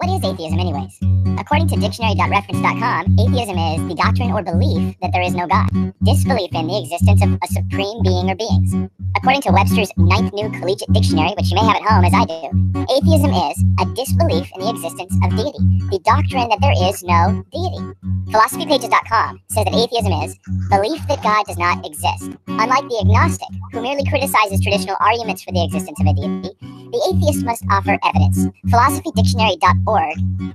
What is atheism anyways? According to dictionary.reference.com, atheism is the doctrine or belief that there is no God. Disbelief in the existence of a supreme being or beings. According to Webster's 9th New Collegiate Dictionary, which you may have at home as I do, atheism is a disbelief in the existence of deity. The doctrine that there is no deity. PhilosophyPages.com says that atheism is belief that God does not exist. Unlike the agnostic, who merely criticizes traditional arguments for the existence of a deity, the atheist must offer evidence. PhilosophyDictionary.org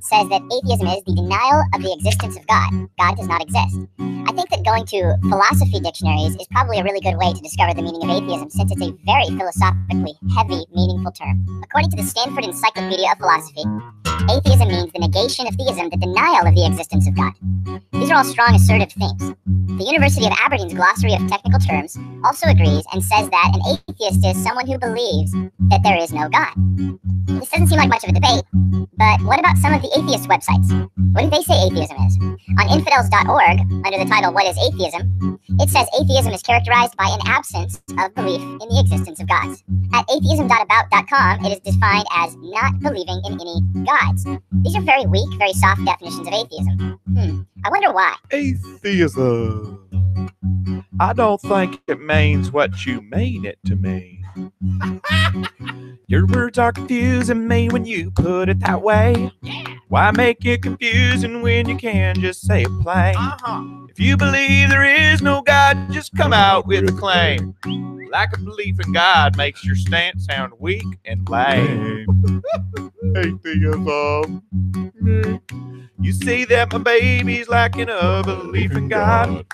says that atheism is the denial of the existence of God. God does not exist. I think that going to philosophy dictionaries is probably a really good way to discover the meaning of atheism, since it's a very philosophically heavy, meaningful term. According to the Stanford Encyclopedia of Philosophy, atheism means the negation of theism, the denial of the existence of God. These are all strong, assertive things. The University of Aberdeen's Glossary of Technical Terms also agrees and says that an atheist is someone who believes that there is no God. This doesn't seem like much of a debate, but what about some of the atheist websites? What do they say atheism is? On infidels.org, under the title What is Atheism?, it says atheism is characterized by an absence of belief in the existence of gods. At atheism.about.com, it is defined as not believing in any gods. These are very weak, very soft definitions of atheism. I wonder why. Atheism. I don't think it means what you mean it to mean. Your words are confusing me when you put it that way. Why make it confusing when you can just say it plain? If you believe there is no God, just come out with a claim. Lack of belief in God makes your stance sound weak and lame. Atheism. You say that my baby's lacking a belief in God.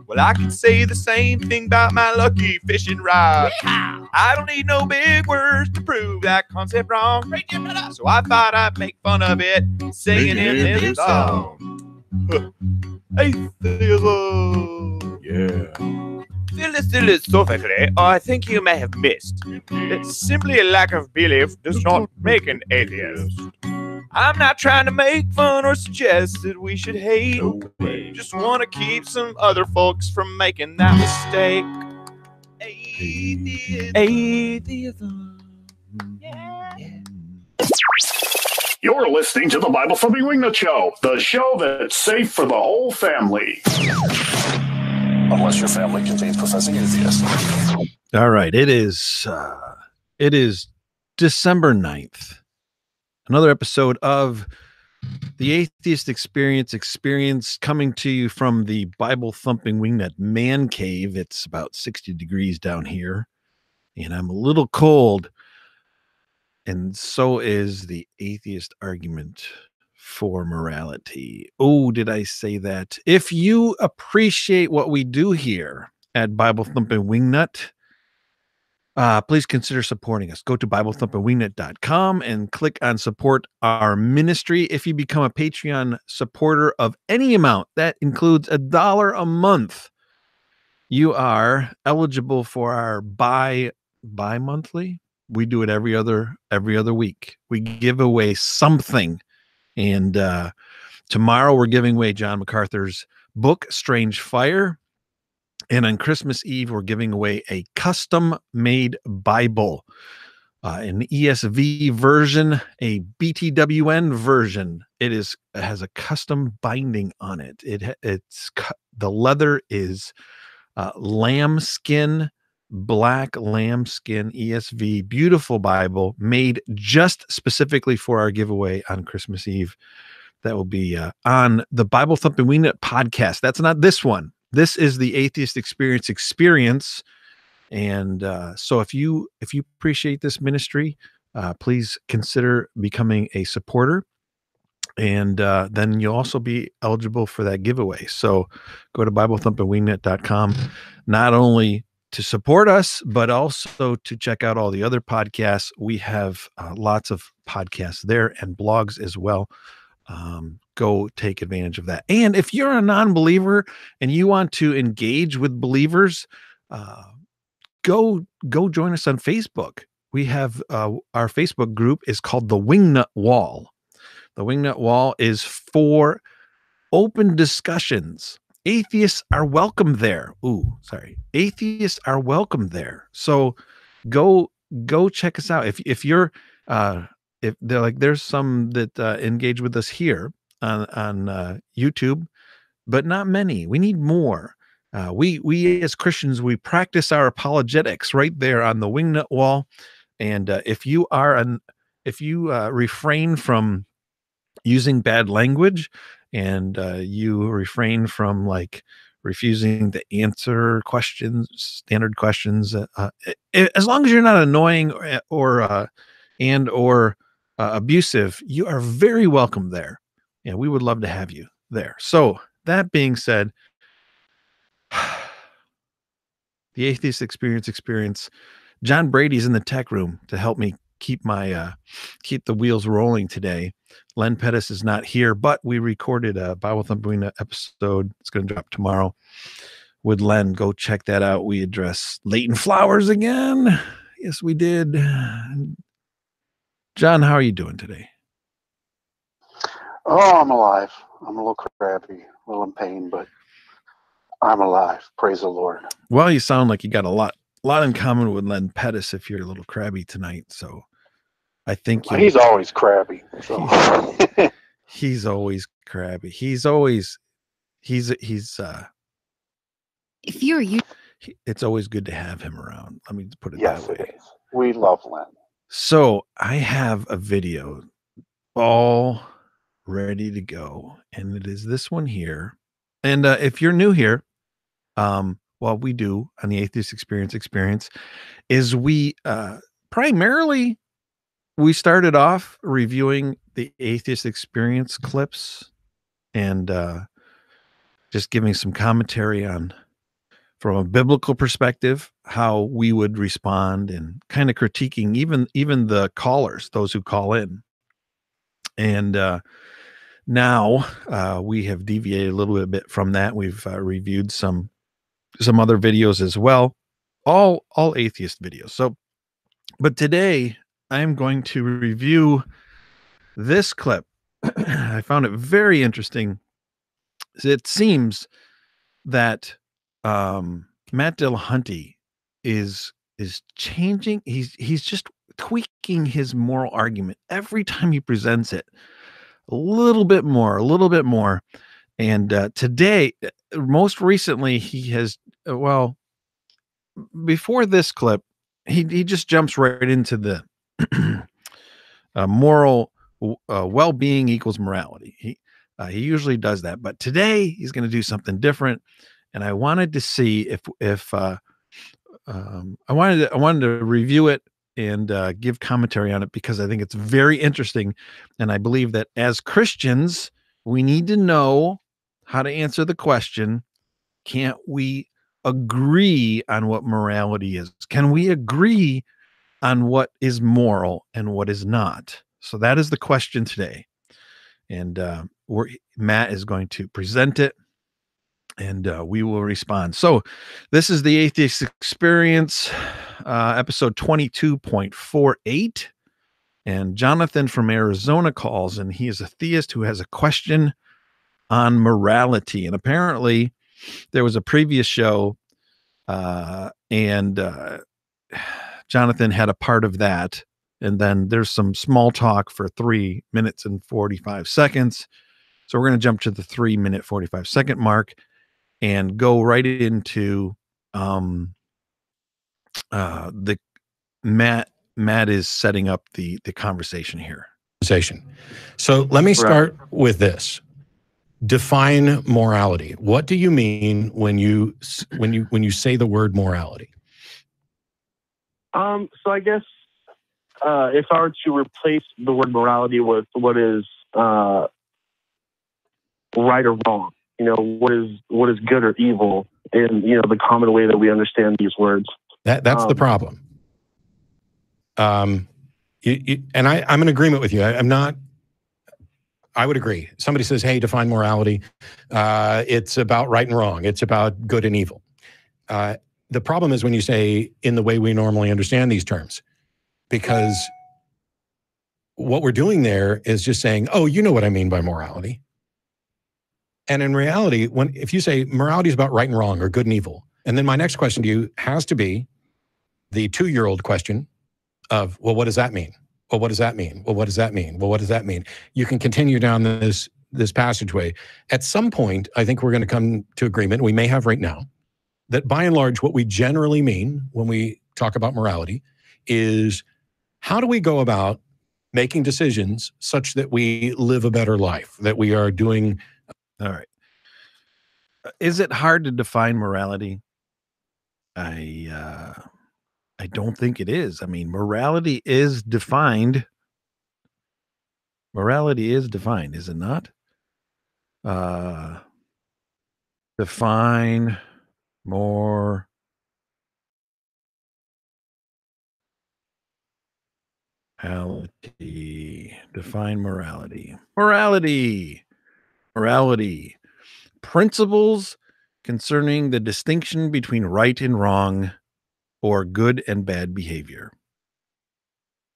Well, I can say the same thing about my lucky fishing rod. I don't need no big words to prove that concept wrong. So I thought I'd make fun of it, singing in this song. Atheism. Yeah. Philosophically, I think you may have missed that simply a lack of belief does not make an atheist. I'm not trying to make fun or suggest that we should hate. Just want to keep some other folks from making that mistake. Atheism. Yeah. You're listening to the Bible Thumping Wingnut Show, the show that's safe for the whole family. Unless your family contains professing atheists. All right, it is December 9th. Another episode of the Atheist Experience coming to you from the Bible Thumping Wingnut Man Cave. It's about 60 degrees down here, and I'm a little cold, and so is the atheist argument for morality. Oh, did I say that? If you appreciate what we do here at Bible Thumping Wingnut, please consider supporting us. Go to BibleThumpingWingnut.com and click on support our ministry. If you become a Patreon supporter of any amount, that includes $1 a month, you are eligible for our bi-monthly. We do it every other week. We give away something. And tomorrow we're giving away John MacArthur's book, Strange Fire. And on Christmas Eve, we're giving away a custom-made Bible, an ESV version, a BTWN version. It has a custom binding on it. The leather is lambskin, black lambskin ESV, beautiful Bible made just specifically for our giveaway on Christmas Eve. That will be on the Bible Thumping Wingnut podcast. That's not this one. This is the Atheist Experience. And so if you appreciate this ministry, please consider becoming a supporter. And then you'll also be eligible for that giveaway. So go to BibleThumpingWingnut.com, not only to support us, but also to check out all the other podcasts. We have lots of podcasts there and blogs as well. Go take advantage of that. And if you're a non-believer and you want to engage with believers, go join us on Facebook. We have our Facebook group is called the Wingnut Wall. The Wingnut Wall is for open discussions. Atheists are welcome there. Atheists are welcome there. So go check us out. If you're if they're like, there's some that engage with us here on YouTube, but not many. We need more. We as Christians, we practice our apologetics right there on the wingnut wall. And if you refrain from using bad language, and you refrain from like refusing to answer questions, standard questions, as long as you're not annoying or abusive, you are very welcome there. And we would love to have you there. So that being said, the Atheist Experience. John Brady's in the tech room to help me keep the wheels rolling today. Len Pettis is not here, but we recorded a Bible Thumping episode. It's going to drop tomorrow with Len. Go check that out. We address Leighton Flowers again. Yes, we did. John, how are you doing today? Oh, I'm alive. I'm a little crabby, a little in pain, but I'm alive. Praise the Lord. Well, you sound like you got a lot in common with Len Pettis if you're a little crabby tonight. So I think he's always crabby. So. He's always crabby. He's always it's always good to have him around. Let me put it that way. Yes, it is. We love Len. So I have a video all ready to go, and it is this one here. And if you're new here, what we do on the Atheist Experience is we primarily we started off reviewing the Atheist Experience clips and just giving some commentary on, from a biblical perspective, how we would respond, and kind of critiquing even the callers, those who call in. And now we have deviated a little bit from that. We've reviewed some other videos as well, all atheist videos. So, but today I'm going to review this clip. I found it very interesting. It seems that Matt Dillahunty is changing. He's just tweaking his moral argument every time he presents it a little bit more. And today, most recently, he has, before this clip, he just jumps right into the moral well-being equals morality. He usually does that, but today he's going to do something different. And I wanted to see if I wanted to review it and give commentary on it, because I think it's very interesting. And I believe that as Christians, we need to know how to answer the question, can't we agree on what morality is? Can we agree on what is moral and what is not? So that is the question today. And Matt is going to present it, and we will respond. So this is the Atheist Experience, episode 22.48. And Jonathan from Arizona calls, and he is a theist who has a question on morality. And apparently there was a previous show, and Jonathan had a part of that. And then there's some small talk for 3 minutes and 45 seconds. So we're going to jump to the 3-minute 45-second mark and go right into the Matt is setting up the conversation here. So let me start with this. Define morality. What do you mean when you say the word morality? So I guess if I were to replace the word morality with what is right or wrong, what is good or evil in the common way that we understand these words. That's the problem. And I'm in agreement with you. I would agree. Somebody says, hey, define morality. It's about right and wrong. It's about good and evil. The problem is when you say in the way we normally understand these terms, because what we're doing there is just saying, oh, you know what I mean by morality. And in reality, if you say morality is about right and wrong or good and evil, and then my next question to you has to be the 2-year-old question of, well, what does that mean? Well, what does that mean? Well, what does that mean? Well, what does that mean? You can continue down this passageway. At some point, I think we're going to come to agreement, we may have right now, that by and large, what we generally mean when we talk about morality is how do we go about making decisions such that we live a better life, that we are doing. All right. Is it hard to define morality? I don't think it is. I mean, morality is defined. Morality is defined, is it not? Define more. Morality. Define morality. Morality. Principles concerning the distinction between right and wrong or good and bad behavior.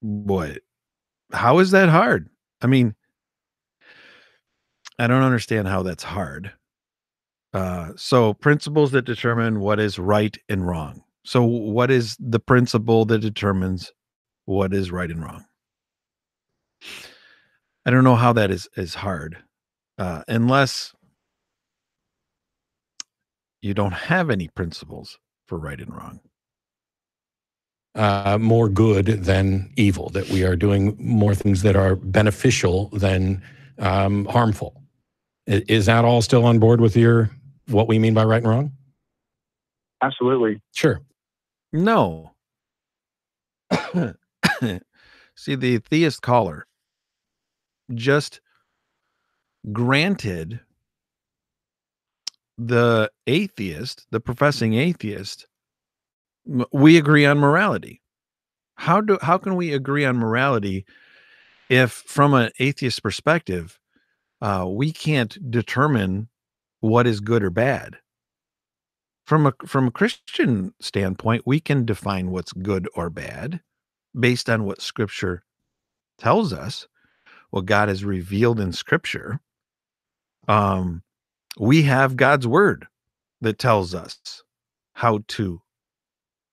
Boy, how is that hard? I mean, I don't understand how that's hard. So principles that determine what is right and wrong. So what is the principle that determines what is right and wrong? I don't know how that is hard, unless you don't have any principles for right and wrong. More good than evil, that we are doing more things that are beneficial than harmful. Is that all still on board with what we mean by right and wrong? Absolutely. Sure. No. See, the theist caller just granted the atheist, the professing atheist, we agree on morality. How can we agree on morality if, from an atheist perspective, we can't determine what is good or bad? From a Christian standpoint, we can define what's good or bad based on what Scripture tells us, what God has revealed in Scripture. We have God's word that tells us how to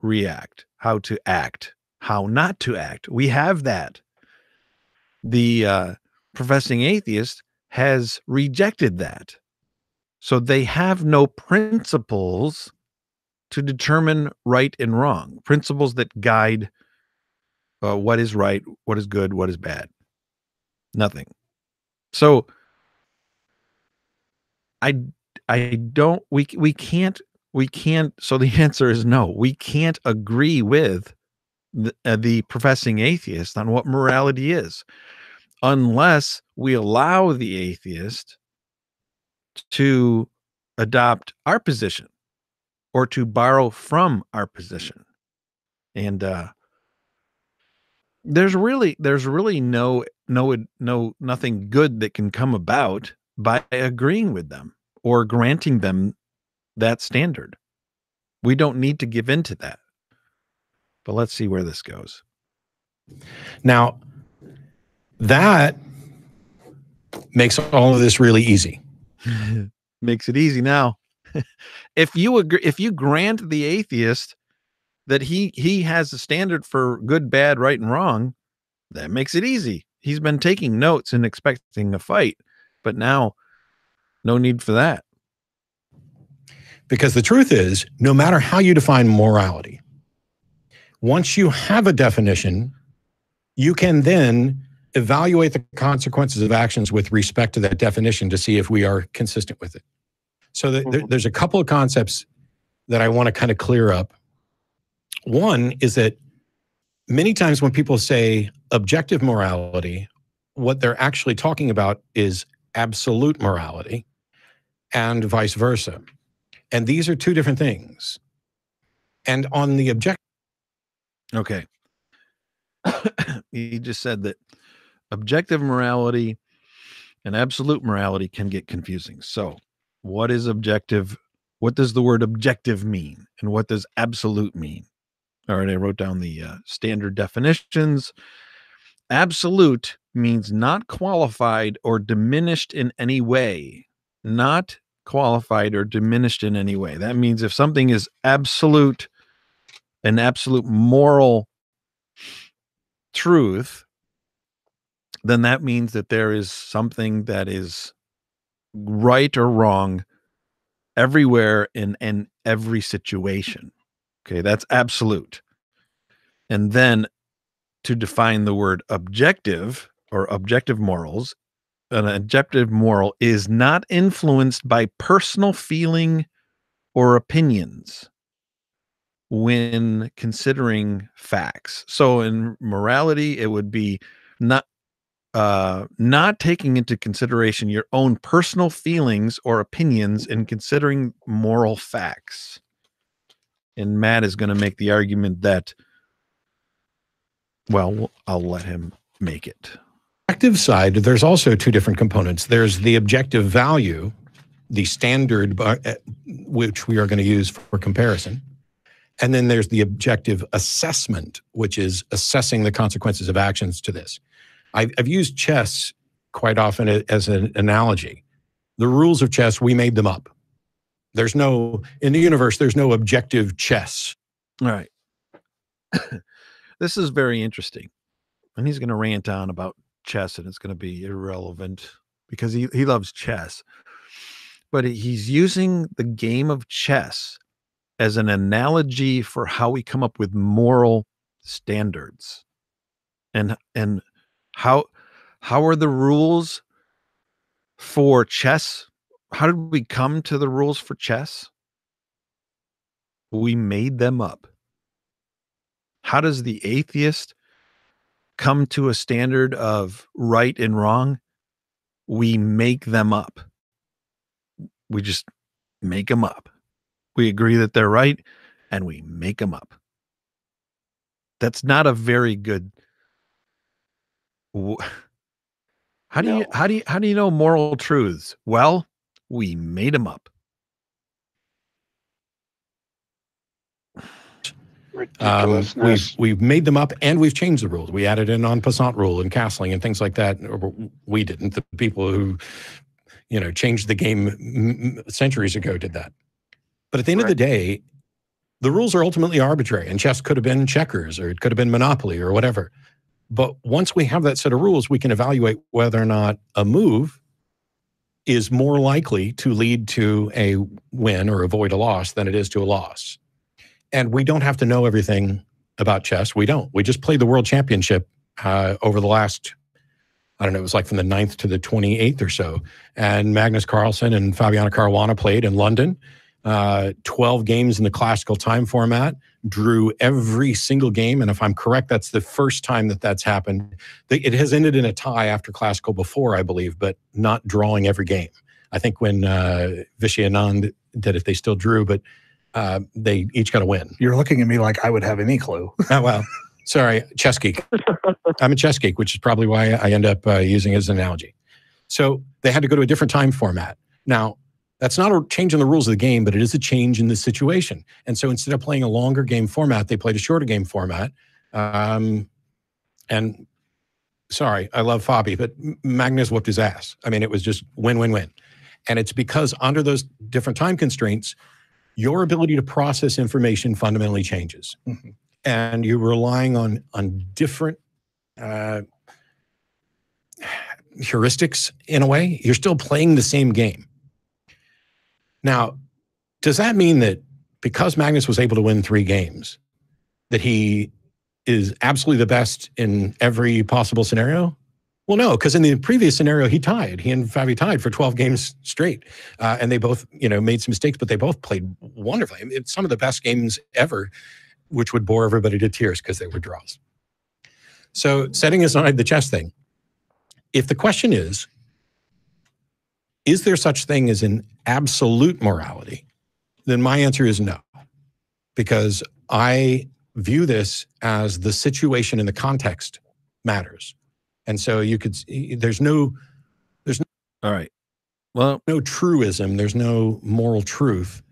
react, how to act, how not to act. We have that. The professing atheist has rejected that. So they have no principles to determine right and wrong, principles that guide what is right, what is good, what is bad. Nothing. So we can't, so the answer is no, we can't agree with the professing atheist on what morality is, unless we allow the atheist to adopt our position or to borrow from our position. And there's really nothing good that can come about by agreeing with them or granting them that standard. We don't need to give in to that. But let's see where this goes. Now, that makes all of this really easy. Makes it easy now. If you grant the atheist that he has a standard for good, bad, right, and wrong, that makes it easy. He's been taking notes and expecting a fight, but now no need for that. Because the truth is, no matter how you define morality, once you have a definition, you can then evaluate the consequences of actions with respect to that definition to see if we are consistent with it. So there's a couple of concepts that I want to kind of clear up. One is that many times when people say objective morality, what they're actually talking about is absolute morality and vice versa. And these are two different things. And on the objective. Okay. You just said that objective morality and absolute morality can get confusing. So what is objective? What does the word objective mean? And what does absolute mean? All right, I wrote down the standard definitions. Absolute means not qualified or diminished in any way. Not qualified or diminished in any way. That means if something is an absolute moral truth, then that means that there is something that is right or wrong everywhere in every situation. Okay, that's absolute. And then to define the word objective or objective morals, an objective moral is not influenced by personal feeling or opinions when considering facts. So in morality, it would be not taking into consideration your own personal feelings or opinions in considering moral facts. And Matt is going to make the argument that, well, I'll let him make it. Objective side, there's also two different components. There's the objective value, the standard which we are going to use for comparison. And then there's the objective assessment, which is assessing the consequences of actions to this. I've used chess quite often as an analogy. The rules of chess, we made them up. There's no, in the universe, there's no objective chess. All right. This is very interesting. And he's going to rant on about chess, and it's going to be irrelevant because he loves chess. But he's using the game of chess as an analogy for how we come up with moral standards. And how are the rules for chess? How did we come to the rules for chess? We made them up. How does the atheist come to a standard of right and wrong? We make them up. We just make them up. We agree that they're right and we make them up. That's not a very good. How do you know moral truths? Well, we made them up. We've made them up and we've changed the rules. We added an en passant rule and castling and things like that. We didn't. The people who, changed the game centuries ago did that. But at the end of the day, the rules are ultimately arbitrary, and chess could have been checkers, or it could have been Monopoly, or whatever. But once we have that set of rules, we can evaluate whether or not a move is more likely to lead to a win or avoid a loss than it is to a loss. And we don't have to know everything about chess. We don't. We just played the World Championship over the last, I don't know, it was like from the 9th to the 28th or so. And Magnus Carlsen and Fabiano Caruana played in London. 12 games in the classical time format, drew every single game. And if I'm correct, that's the first time that's happened. It has ended in a tie after classical before, I believe, but not drawing every game. I think when Vishy Anand did it, they still drew, but they each got a win. You're looking at me like I would have any clue. Oh, well, sorry, chess geek. I'm a chess geek, which is probably why I end up using it as an analogy. So they had to go to a different time format. Now, that's not a change in the rules of the game, but it is a change in the situation. And so instead of playing a longer game format, they played a shorter game format. And sorry, I love Fabi, but Magnus whooped his ass. I mean, it was just win, win, win. And it's because under those different time constraints, your ability to process information fundamentally changes. Mm-hmm. And you're relying on different heuristics in a way. You're still playing the same game. Now, does that mean that because Magnus was able to win 3 games, that he is absolutely the best in every possible scenario? Well, no, because in the previous scenario, he tied. He and Fabi tied for 12 games straight. And they both, made some mistakes, but they both played wonderfully. I mean, it's some of the best games ever, which would bore everybody to tears because they were draws. So setting aside the chess thing, if the question is there such thing as an absolute morality? Then my answer is no, because I view this as the situation and the context matters. And so there's no, all right. Well, no truism. There's no moral truth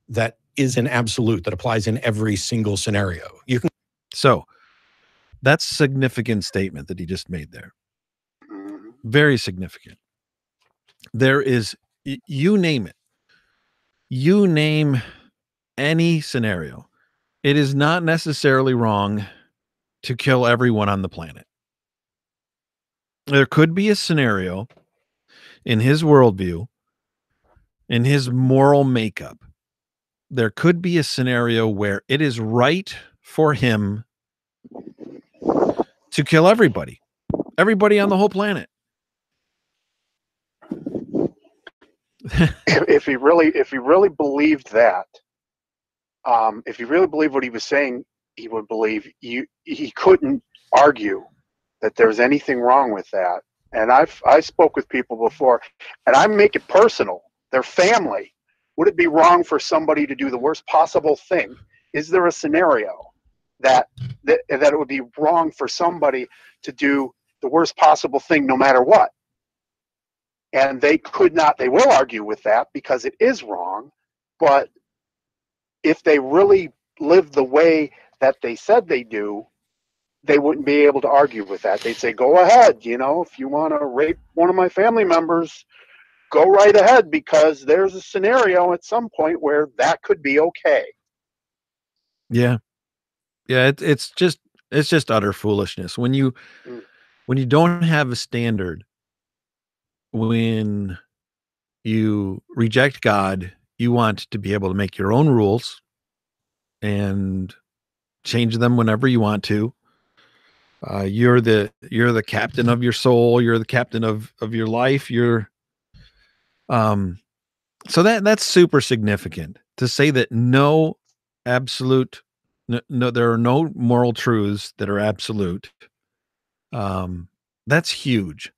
that is an absolute that applies in every single scenario. So that's a significant statement that he just made there. Very significant. There is, you name it. You name any scenario. It is not necessarily wrong to kill everyone on the planet. There could be a scenario in his worldview, in his moral makeup. There could be a scenario where it is right for him to kill everybody on the whole planet. If he really believed that, if he really believed what he was saying, he would believe he couldn't argue that there's anything wrong with that. And I spoke with people before, and I make it personal. Their family. Would it be wrong for somebody to do the worst possible thing? Is there a scenario that it would be wrong for somebody to do the worst possible thing no matter what? And they will argue with that because it is wrong. But if they really lived the way that they said they do, they wouldn't be able to argue with that. They'd say, go ahead, if you want to rape one of my family members, go right ahead, because there's a scenario at some point where that could be okay. Yeah. It's just utter foolishness when you don't have a standard. When you reject God, you want to be able to make your own rules and change them whenever you want to. You're the captain of your soul. You're the captain of your life. So that's super significant to say that no, there are no moral truths that are absolute. That's huge.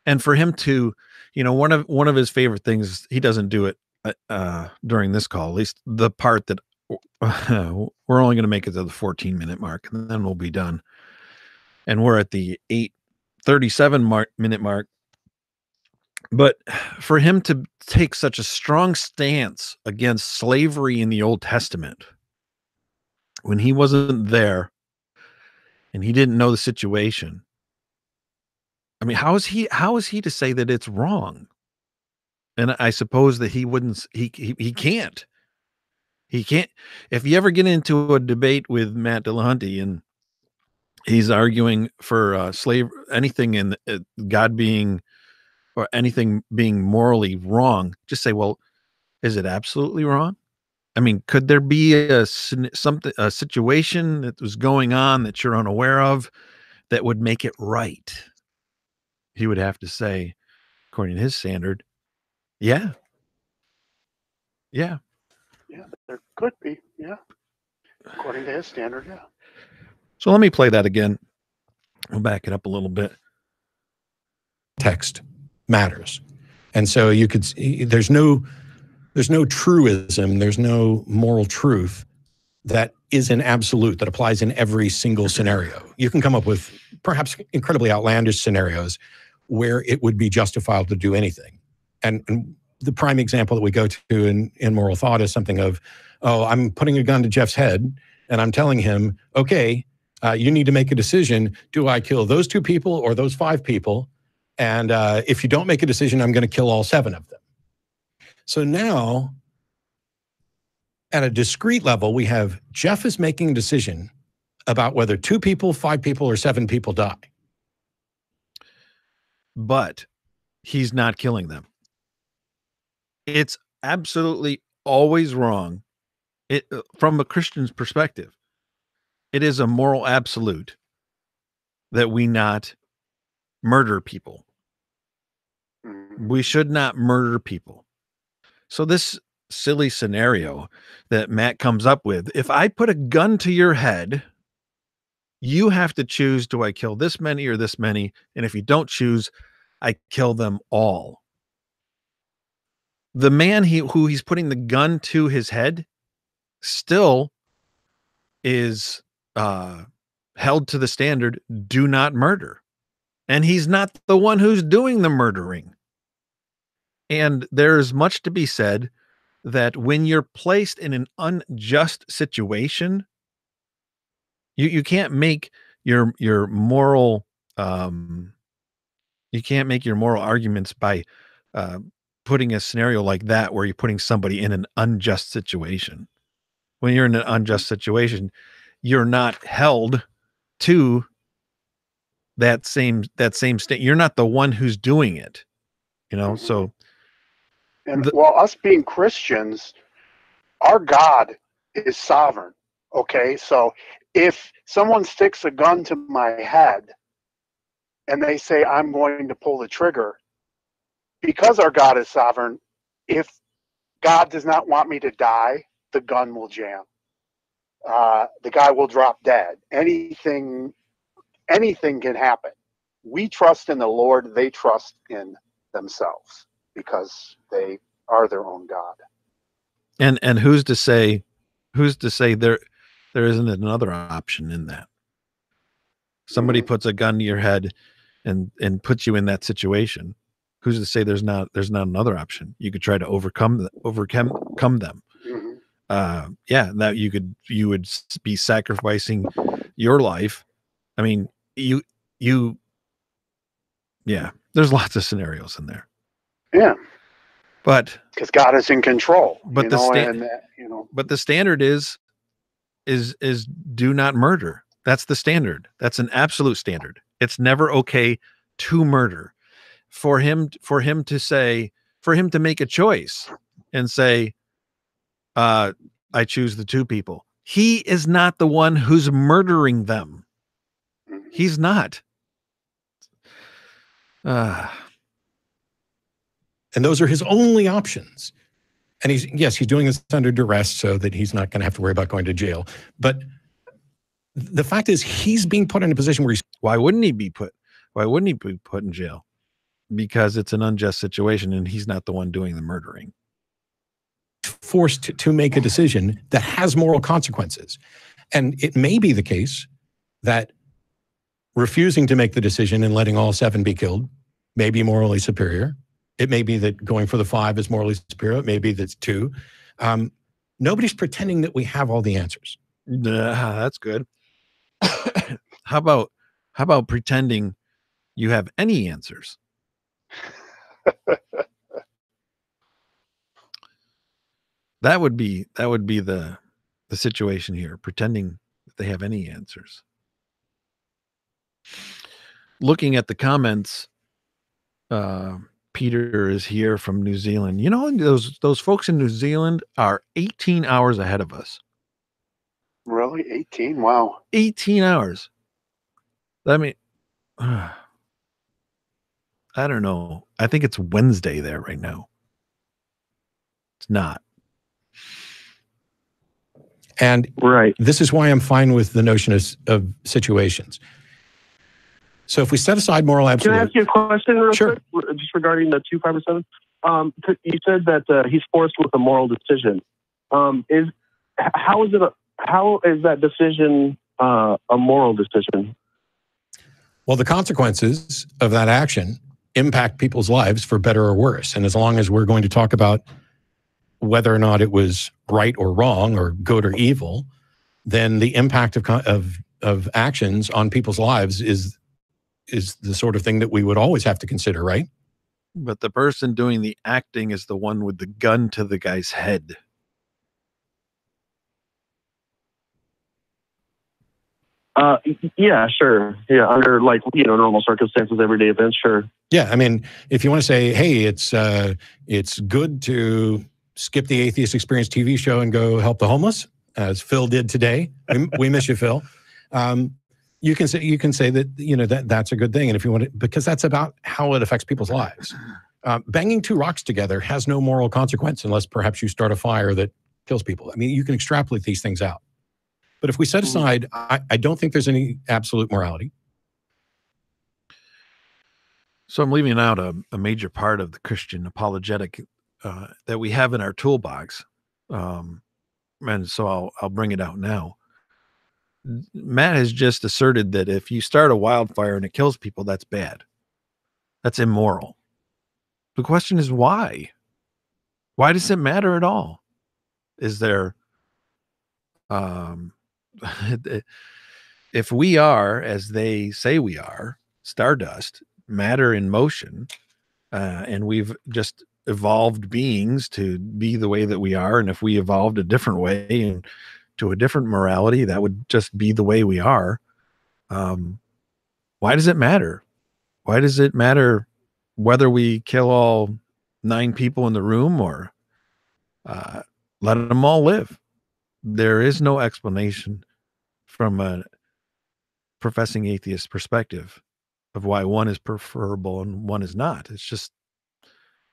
And for him to, one of his favorite things, he doesn't do it during this call, at least the part that we're only going to make it to the 14-minute mark, and then we'll be done. And we're at the 8:37-minute mark. But for him to take such a strong stance against slavery in the Old Testament, when he wasn't there and he didn't know the situation, I mean, how is he to say that it's wrong? And I suppose that he can't. He can't. If you ever get into a debate with Matt Dillahunty and he's arguing for anything in God being, or anything being morally wrong, just say, well, is it absolutely wrong? I mean, could there be a situation that was going on that you're unaware of that would make it right? He would have to say, according to his standard, yeah, there could be, according to his standard, yeah. So let me play that again. We'll back it up a little bit. Text matters. And so you could see there's no truism, there's no moral truth that is an absolute that applies in every single scenario. You can come up with perhaps incredibly outlandish scenarios where it would be justifiable to do anything. And the prime example that we go to in moral thought is something of, oh, I'm putting a gun to Jeff's head and I'm telling him, okay, you need to make a decision. Do I kill those 2 people or those 5 people? And if you don't make a decision, I'm going to kill all 7 of them. So now, at a discrete level, we have Jeff is making a decision about whether 2 people, 5 people, or 7 people die. But he's not killing them. It's absolutely always wrong. From a Christian's perspective, it is a moral absolute that we not murder people. We should not murder people. So this silly scenario that Matt comes up with, if I put a gun to your head, you have to choose, do I kill this many or this many? And if you don't choose, I kill them all. The man who he's putting the gun to his head still is held to the standard, do not murder. And he's not the one who's doing the murdering. And there's much to be said that when you're placed in an unjust situation, you can't make your moral you can't make your moral arguments by putting a scenario like that where you're putting somebody in an unjust situation. When you're in an unjust situation, you're not held to that same state. You're not the one who's doing it, you know. Mhm. So, And well, us being Christians, our God is sovereign. Okay, so if someone sticks a gun to my head and they say I'm going to pull the trigger, because our God is sovereign, if God does not want me to die, the gun will jam. The guy will drop dead. Anything can happen. We trust in the Lord. They trust in themselves because they are their own God. and who's to say there isn't another option in that? Somebody puts a gun to your head and puts you in that situation. Who's to say there's not another option? You could try to overcome them. Mhm. Yeah, that you would be sacrificing your life. I mean, yeah, there's lots of scenarios in there. Yeah, But because God is in control. But you the know, sta- and but the standard is do not murder. That's the standard. That's an absolute standard. It's never okay to murder. For him to make a choice and say, I choose the two people. He is not the one who's murdering them. Mhm. He's not. And those are his only options. And he's doing this under duress so that he's not going to have to worry about going to jail. But the fact is, he's being put in a position where why wouldn't he be put in jail? Because it's an unjust situation and he's not the one doing the murdering. forced to make a decision that has moral consequences. And it may be the case that refusing to make the decision and letting all 7 be killed may be morally superior. It may be that going for the 5 is morally superior. It may be that's 2. Nobody's pretending that we have all the answers. That's good. How about pretending you have any answers? That would be the situation here, pretending that they have any answers. Looking at the comments, Peter is here from New Zealand. You know, those folks in New Zealand are 18 hours ahead of us. Really? 18? Wow. 18 hours. I mean, I don't know. I think it's Wednesday there right now. It's not. And Right. this is why I'm fine with the notion of situations. So if we set aside moral Can I absolute, ask you a question real Sure. quick, just regarding the 2, 5, or 7? You said that he's forced with a moral decision. How is that decision a moral decision? well, the consequences of that action impact people's lives for better or worse. And as long as we're going to talk about whether or not it was right or wrong or good or evil, then the impact of actions on people's lives is the sort of thing that we would always have to consider, right? But the person doing the acting is the one with the gun to the guy's head. Yeah, sure. Yeah, under normal circumstances, everyday events, sure. Yeah, I mean, if you want to say, hey, it's good to skip the Atheist Experience TV show and go help the homeless, as Phil did today. We miss you, Phil. You can say that that's a good thing, and if you want to, because that's about how it affects people's lives. Banging 2 rocks together has no moral consequence unless perhaps you start a fire that kills people. I mean, you can extrapolate these things out. But if we set aside, I don't think there's any absolute morality. So I'm leaving out a major part of the Christian apologetic that we have in our toolbox, and so I'll bring it out now. Matt has just asserted that if you start a wildfire and it kills people, that's bad. That's immoral. The question is why? Why does it matter at all? Is there, if we are, as they say we are, stardust, matter in motion, and we've just evolved beings to be the way that we are, and if we evolved a different way and to a different morality, that would just be the way we are. Why does it matter? Why does it matter whether we kill all 9 people in the room or let them all live? There is no explanation from a professing atheist perspective of why one is preferable and one is not. It's just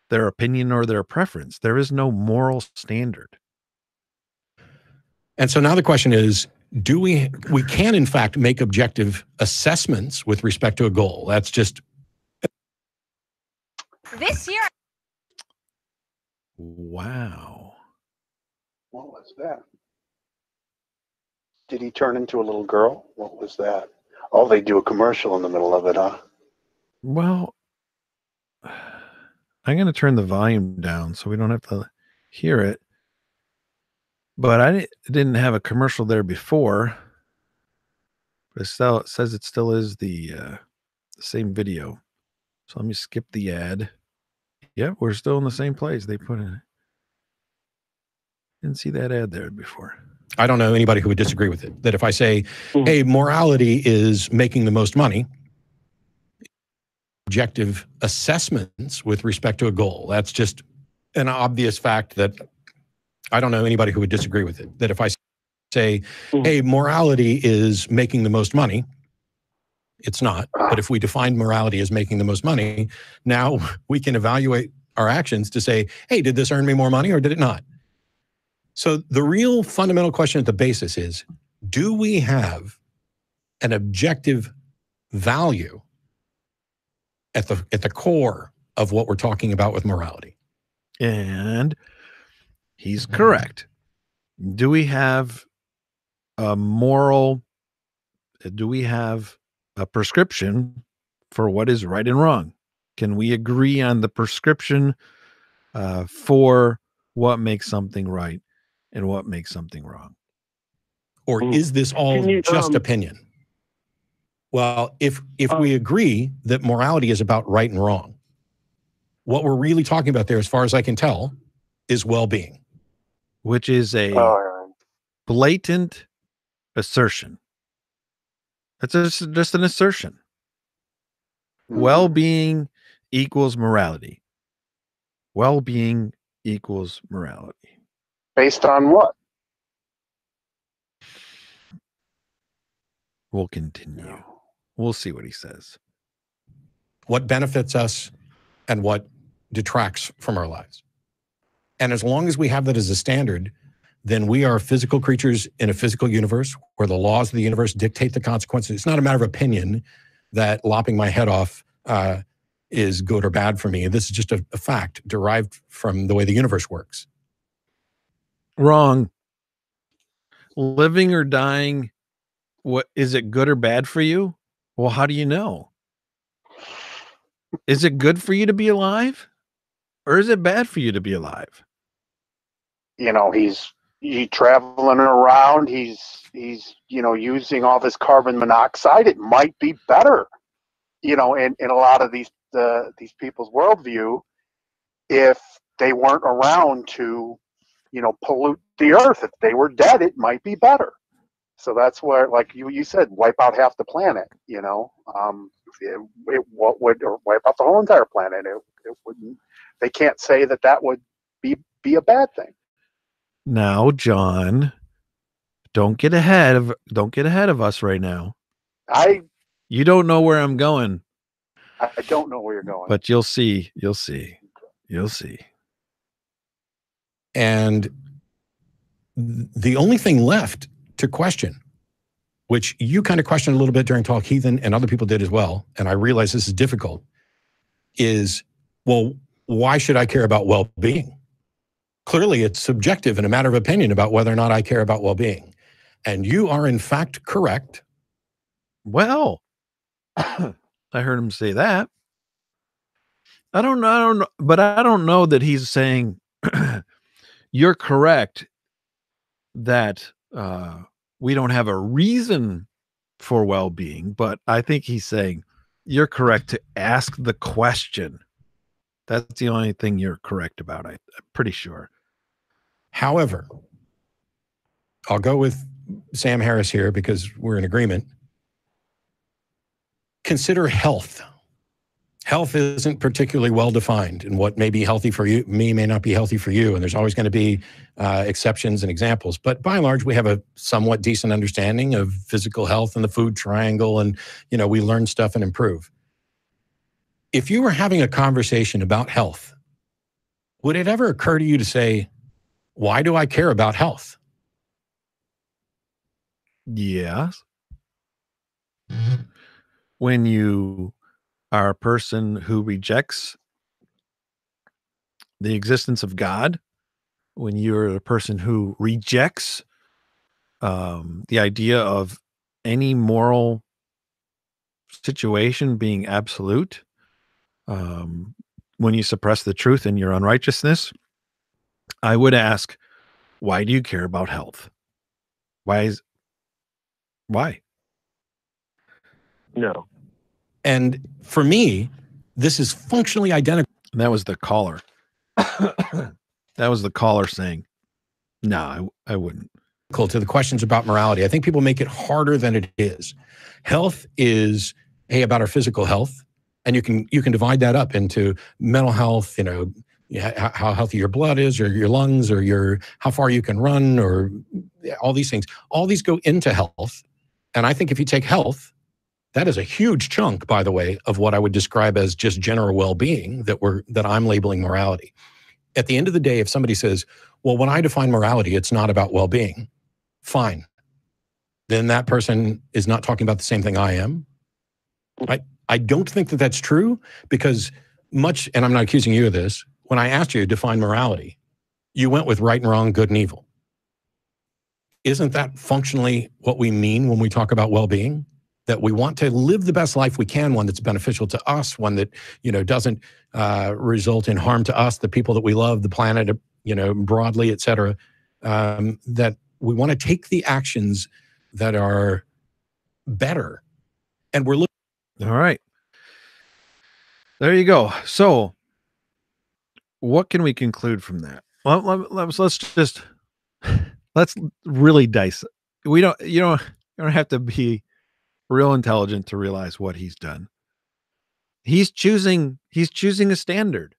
their opinion or their preference. There is no moral standard. And so now the question is, do we can in fact make objective assessments with respect to a goal? That's just This year. Wow. What was that? Did he turn into a little girl? What was that? Oh, they do a commercial in the middle of it, huh? Well, I'm going to turn the volume down so we don't have to hear it. But I didn't have a commercial there before. But it says it still is the same video. So let me skip the ad. Yeah, we're still in the same place. They put in. Didn't see that ad there before. I don't know anybody who would disagree with it. That if I say, hey, morality is making the most money, objective assessments with respect to a goal. That's just an obvious fact that I don't know anybody who would disagree with it. That if I say, hey, morality is making the most money, it's not. But if we define morality as making the most money, now we can evaluate our actions to say, hey, did this earn me more money or did it not? So the real fundamental question at the basis is, do we have an objective value at the core of what we're talking about with morality? And he's correct. Do we have a moral, do we have a prescription for what is right and wrong? Can we agree on the prescription for what makes something right and what makes something wrong? Or is this all just opinion? Well, if we agree that morality is about right and wrong, what we're really talking about there, as far as I can tell, is well-being. Which is a blatant assertion. That's just an assertion. Well-being equals morality. Well-being equals morality. Based on what? We'll continue. We'll see what he says. What benefits us and what detracts from our lives. And as long as we have that as a standard, then we are physical creatures in a physical universe where the laws of the universe dictate the consequences. It's not a matter of opinion that lopping my head off is good or bad for me. This is just a fact derived from the way the universe works. Wrong. Living or dying, what is it good or bad for you? Well, how do you know? Is it good for you to be alive? Or is it bad for you to be alive? You know, he's traveling around, he's using all this carbon monoxide. It might be better, in a lot of these people's worldview, if they weren't around to, pollute the earth. If they were dead, it might be better. So that's where, like you said, wipe out half the planet, what would, or wipe out the whole entire planet. It wouldn't, they can't say that would be a bad thing. Now, John, don't get ahead of us right now. You don't know where I'm going. I don't know where you're going. But you'll see. And the only thing left to question, which you kind of questioned a little bit during talk, Heathen, and other people did as well, and I realize this is difficult, is, well, why should I care about well-being? Clearly, it's subjective and a matter of opinion about whether or not I care about well-being. And you are, in fact, correct. Well, I heard him say that. I don't know, but I don't know that he's saying you're correct that we don't have a reason for well-being, but I think he's saying you're correct to ask the question. That's the only thing you're correct about, I'm pretty sure. However, I'll go with Sam Harris here because we're in agreement. consider health. Health isn't particularly well defined, and what may be healthy for you, me, may not be healthy for you. And there's always going to be exceptions and examples. But by and large, we have a somewhat decent understanding of physical health and the food triangle. And, we learn stuff and improve. If you were having a conversation about health, would it ever occur to you to say, why do I care about health? Yes. When you are a person who rejects the existence of God, when you're a person who rejects the idea of any moral situation being absolute, when you suppress the truth in your unrighteousness, I would ask, why do you care about health? Why? No. And for me, this is functionally identical. And that was the caller. That was the caller saying, no, I wouldn't. To the questions about morality. I think people make it harder than it is. Health is, about our physical health. And you can divide that up into mental health, how healthy your blood is, or your lungs, or how far you can run, or all these things. All these go into health. And I think if you take health, that is a huge chunk, by the way, of what I would describe as just general well-being that I'm labeling morality. At the end of the day, if somebody says, well, when I define morality, it's not about well-being, fine. Then that person is not talking about the same thing I am. I don't think that that's true, because and I'm not accusing you of this, when I asked you to define morality, you went with right and wrong, good and evil. Isn't that functionally what we mean when we talk about well-being? That we want to live the best life we can, one that's beneficial to us, one that, doesn't result in harm to us, the people that we love, the planet, broadly, et cetera. That we want to take the actions that are better. And we're looking. All right. There you go. So what can we conclude from that? Well, let's really dice it. You don't have to be real intelligent to realize what he's done. He's choosing a standard.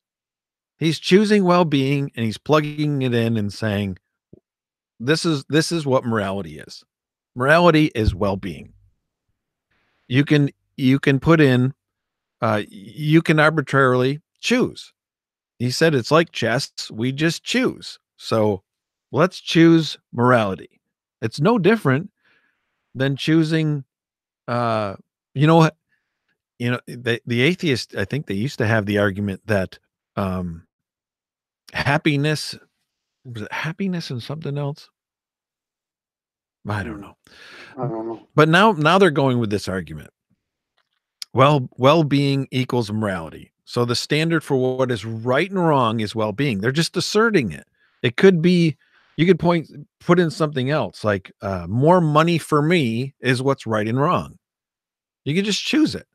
He's choosing well-being, and he's plugging it in and saying, this is what morality is. Morality is well-being. You can put in, you can arbitrarily choose. He said it's like chess. We just choose. So let's choose morality. It's no different than choosing, the atheist, I think they used to have the argument that happiness, was it happiness and something else? I don't know. But now they're going with this argument. Well-being equals morality. So the standard for what is right and wrong is well-being. They're just asserting it. It could be, you could put in something else, like more money for me is what's right and wrong. You could just choose it.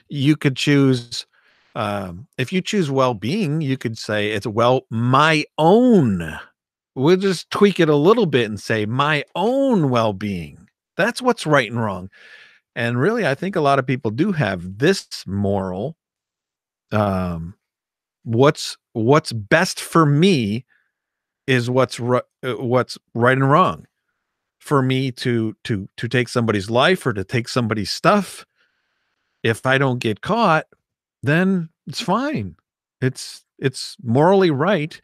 You could choose, if you choose well-being, you could say it's my own. We'll just tweak it a little bit and say my own well-being. That's what's right and wrong. And really, I think a lot of people do have this moral. What's best for me is what's right and wrong. For me to take somebody's life or to take somebody's stuff, if I don't get caught, then it's fine. It's morally right,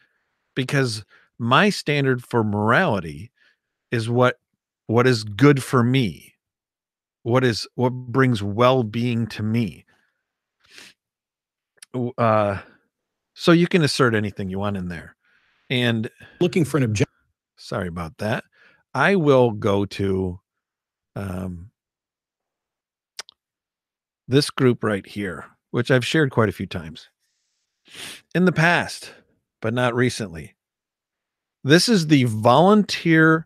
because my standard for morality is what is good for me. What brings well-being to me. So you can assert anything you want in there. And looking for an objective. Sorry about that. I will go to this group right here, which I've shared quite a few times in the past, but not recently. This is the Volunteer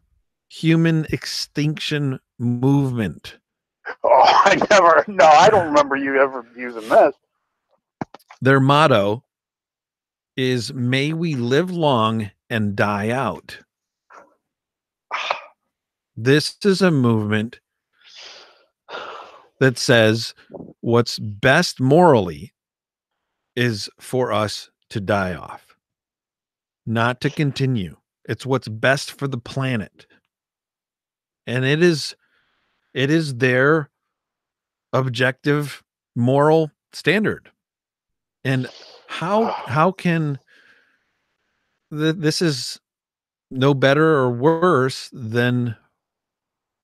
Human Extinction Movement. Oh, I don't remember you ever using this. Their motto is, may we live long and die out. This is a movement that says what's best morally is for us to die off, not to continue. It's what's best for the planet. And it is their objective moral standard. And how can this is no better or worse than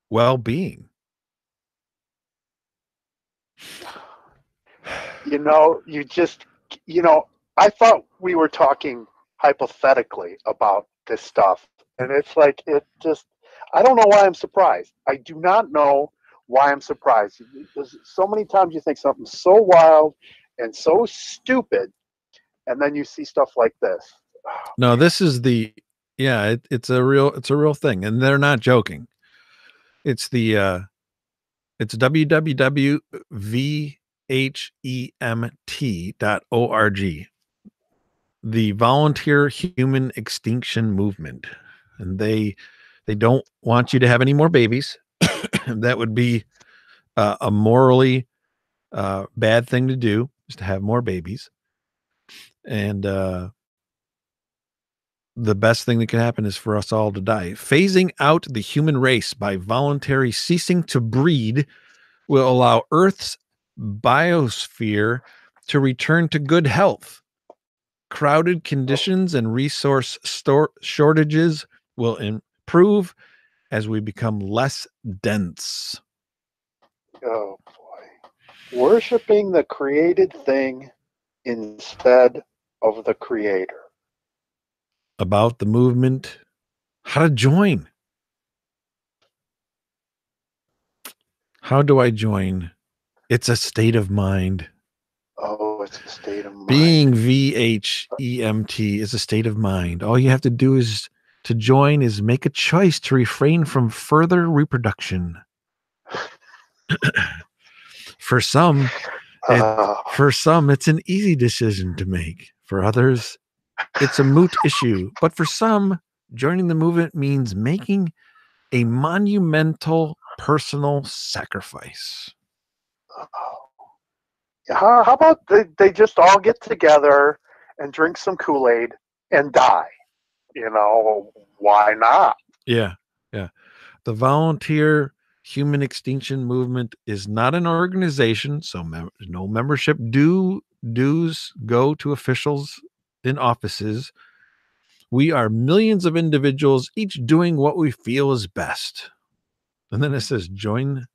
well-being. You know, I thought we were talking hypothetically about this stuff. And it's like, I don't know why I'm surprised. I do not know why I'm surprised. There's so many times you think something's so wild and so stupid, and then you see stuff like this. No, this is it's a real thing, and they're not joking. It's it's www.vhemt.org, the Volunteer Human Extinction Movement, and they don't want you to have any more babies. That would be a morally bad thing to do, is to have more babies. And the best thing that can happen is for us all to die. Phasing out the human race by voluntary ceasing to breed will allow Earth's biosphere to return to good health. Crowded conditions and resource shortages will improve as we become less dense. Oh boy. Worshipping the created thing instead of the creator. About the movement, how to join. How do I join? It's a state of mind. Oh, it's a state of mind. Being VHEMT is a state of mind. All you have to do to join is make a choice to refrain from further reproduction. For some, it's an easy decision to make. For others, it's a moot issue. But for some, joining the movement means making a monumental personal sacrifice. How about they just all get together and drink some Kool-Aid and die? You know, why not? Yeah. The Volunteer Human Extinction Movement is not an organization, so no membership dues go to officials in offices. We are millions of individuals, each doing what we feel is best. And then it says join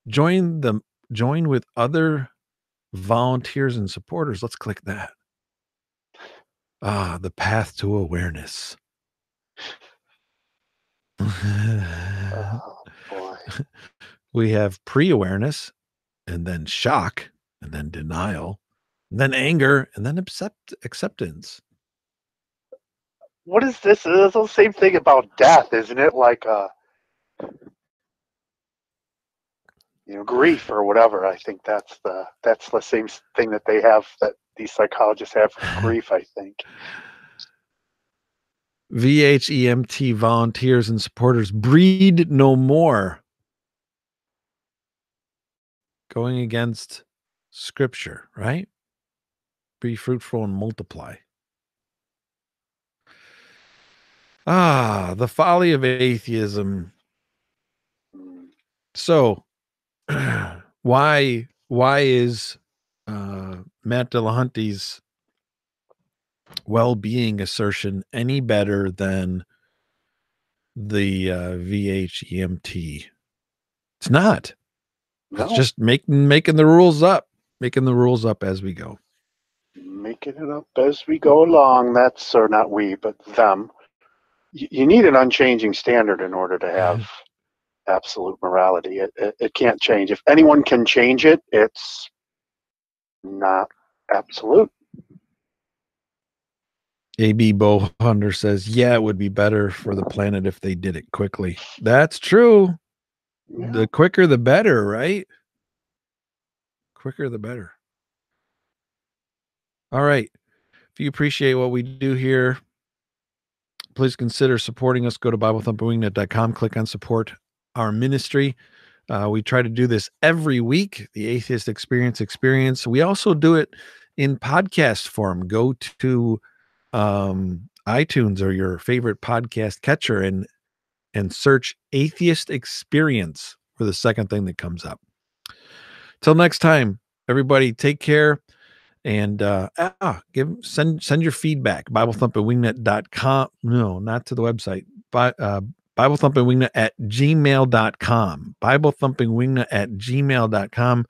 with other volunteers and supporters. Let's click that. The path to awareness. Oh boy. We have pre-awareness, and then shock, and then denial, and then anger, and then acceptance. What is this? It's the same thing about death, isn't it? Like grief or whatever. I think that's the same thing that they have, that these psychologists have for grief, I think. VHEMT volunteers and supporters breed no more. Going against scripture, right? Be fruitful and multiply. The folly of atheism. So why is Matt Dillahunty's well-being assertion any better than the VHEMT? It's not. No. It's just making the rules up as we go. Making it up as we go along. That's, or not we, but them. You need an unchanging standard in order to have absolute morality. It can't change. If anyone can change it, it's not absolute. AB Bowhunter says, yeah, it would be better for the planet if they did it quickly. That's true. Yeah. The quicker, the better, right? Quicker, the better. All right. If you appreciate what we do here, please consider supporting us. Go to BibleThumpingWingNet.com, click on support our ministry. We try to do this every week, the Atheist Experience. We also do it in podcast form. Go to iTunes or your favorite podcast catcher and search Atheist Experience for the second thing that comes up. Till next time, everybody, take care. And send your feedback. BibleThumpingWingNet.com. No, not to the website. BibleThumpingWingNet at gmail.com. BibleThumpingWingNet at gmail.com.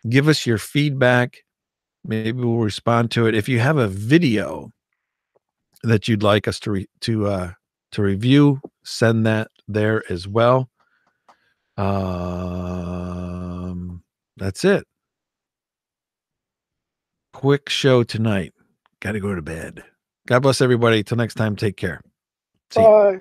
Give us your feedback. Maybe we'll respond to it. If you have a video that you'd like us to review, send that there as well. That's it. Quick show tonight. Got to go to bed. God bless everybody. Till next time, take care. See ya. Bye.